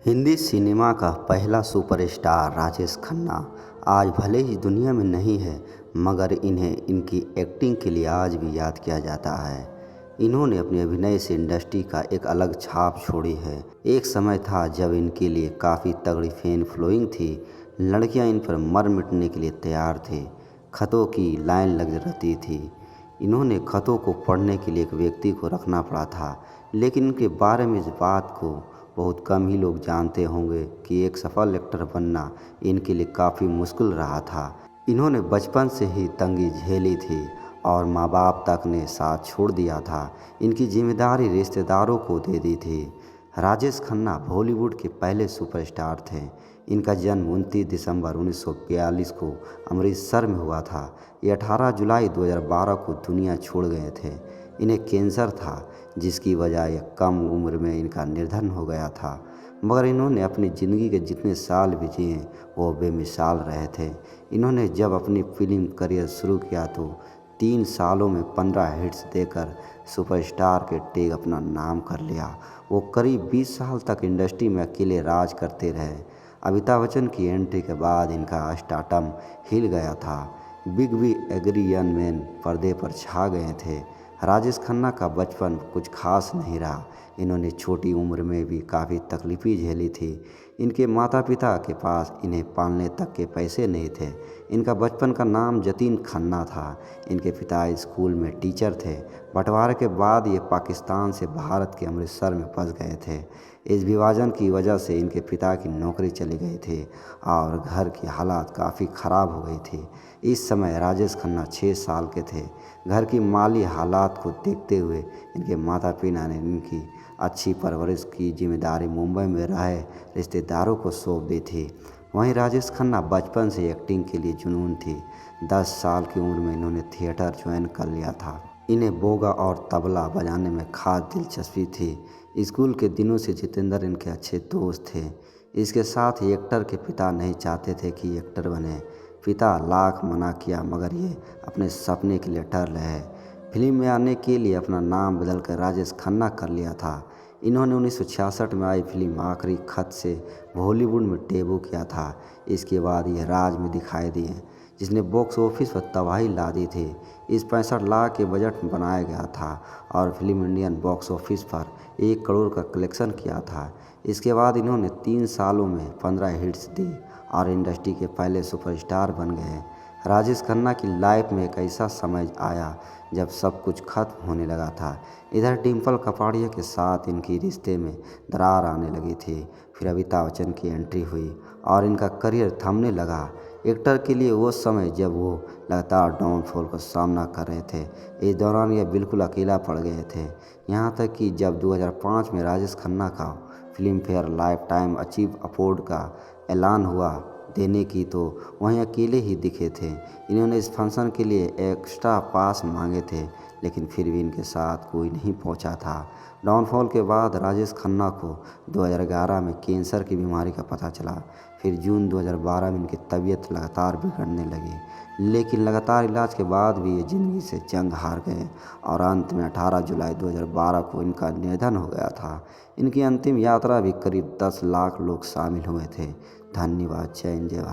Hindi cinema का पहला superstar Rajesh Khanna आज भले ही दुनिया में नहीं है, मगर इन्हें इनकी एक्टिंग के लिए आज भी याद किया जाता है। इन्होंने अपने अभिनय से इंडस्ट्री का एक अलग छाप छोड़ी है। एक समय था जब इनके लिए काफ़ी तगड़ी फैन फॉलोइंग थी। लड़कियां इन पर मर मिटने के लिए तैयार थे। खतों की लाइन लग रहती थी। इन्होंने खतों को पढ़ने के लिए एक व्यक्ति को रखना पड़ा था, लेकिन इनके बारे में इस बात को बहुत कम ही लोग जानते होंगे कि एक सफल एक्टर बनना इनके लिए काफ़ी मुश्किल रहा था। इन्होंने बचपन से ही तंगी झेली थी और माँ बाप तक ने साथ छोड़ दिया था। इनकी जिम्मेदारी रिश्तेदारों को दे दी थी। राजेश खन्ना बॉलीवुड के पहले सुपरस्टार थे। इनका जन्म 29 दिसंबर 1942 को अमृतसर में हुआ था। ये 18 जुलाई 2012 को दुनिया छोड़ गए थे। इन्हें कैंसर था, जिसकी वजह यह कम उम्र में इनका निधन हो गया था। मगर इन्होंने अपनी ज़िंदगी के जितने साल भी जिए वो बेमिसाल रहे थे। इन्होंने जब अपनी फिल्म करियर शुरू किया तो 3 सालों में 15 हिट्स देकर सुपरस्टार के टैग अपना नाम कर लिया। वो करीब 20 साल तक इंडस्ट्री में अकेले राज करते रहे। अमिताभ बच्चन की एंट्री के बाद इनका स्टारडम हिल गया था। Big B angry young man पर्दे पर छा गए थे। राजेश खन्ना का बचपन कुछ खास नहीं रहा। इन्होंने छोटी उम्र में भी काफ़ी तकलीफ़ें झेली थी। इनके माता पिता के पास इन्हें पालने तक के पैसे नहीं थे। इनका बचपन का नाम जतीन खन्ना था। इनके पिता स्कूल में टीचर थे। बंटवारे के बाद ये पाकिस्तान से भारत के अमृतसर में फंस गए थे। इस विभाजन की वजह से इनके पिता की नौकरी चली गई थी और घर की हालात काफ़ी ख़राब हो गई थी। इस समय राजेश खन्ना 6 साल के थे। घर की माली हालात को देखते हुए इनके माता पिता ने इनकी अच्छी परवरिश की जिम्मेदारी मुंबई में रहे रिश्तेदारों को सौंप दी थी। वहीं राजेश खन्ना बचपन से एक्टिंग के लिए जुनून थी। 10 साल की उम्र में इन्होंने थिएटर ज्वाइन कर लिया था। इन्हें बोगा और तबला बजाने में खास दिलचस्पी थी। स्कूल के दिनों से जितेंद्र इनके अच्छे दोस्त थे। इसके साथ ही एक्टर के पिता नहीं चाहते थे कि एक्टर बने। पिता लाख मना किया, मगर ये अपने सपने के लिए डर रहे। फिल्म में आने के लिए अपना नाम बदलकर राजेश खन्ना कर लिया था। इन्होंने 1966 में आई फिल्म आखिरी खत से बॉलीवुड में डेब्यू किया था। इसके बाद ये राज में दिखाई दिए, जिसने बॉक्स ऑफिस पर तबाही ला दी थी। इस 65 लाख के बजट में बनाया गया था और फिल्म इंडियन बॉक्स ऑफिस पर 1 करोड़ का कलेक्शन किया था। इसके बाद इन्होंने 3 सालों में 15 हिट्स दी और इंडस्ट्री के पहले सुपरस्टार बन गए। राजेश खन्ना की लाइफ में एक ऐसा समय आया जब सब कुछ खत्म होने लगा था। इधर डिम्पल कपाड़िया के साथ इनकी रिश्ते में दरार आने लगी थी। फिर अमिताभ बच्चन की एंट्री हुई और इनका करियर थमने लगा। एक्टर के लिए वो समय जब वो लगातार डाउनफॉल का सामना कर रहे थे। इस दौरान ये बिल्कुल अकेला पड़ गए थे। यहाँ तक कि जब 2005 में राजेश खन्ना का film fair life time achieve award का ऐलान हुआ देने की, तो वहीं अकेले ही दिखे थे। इन्होंने इस फंक्शन के लिए एक्स्ट्रा पास मांगे थे, लेकिन फिर भी इनके साथ कोई नहीं पहुंचा था। डाउनफॉल के बाद राजेश खन्ना को 2011 में कैंसर की बीमारी का पता चला। फिर जून 2012 में इनकी तबीयत लगातार बिगड़ने लगी, लेकिन लगातार इलाज के बाद भी ये ज़िंदगी से जंग हार गए और अंत में 18 जुलाई 2012 को इनका निधन हो गया था। इनकी अंतिम यात्रा भी करीब 10 लाख लोग शामिल हुए थे। धन्यवाद। जय हिंद, जय भारत।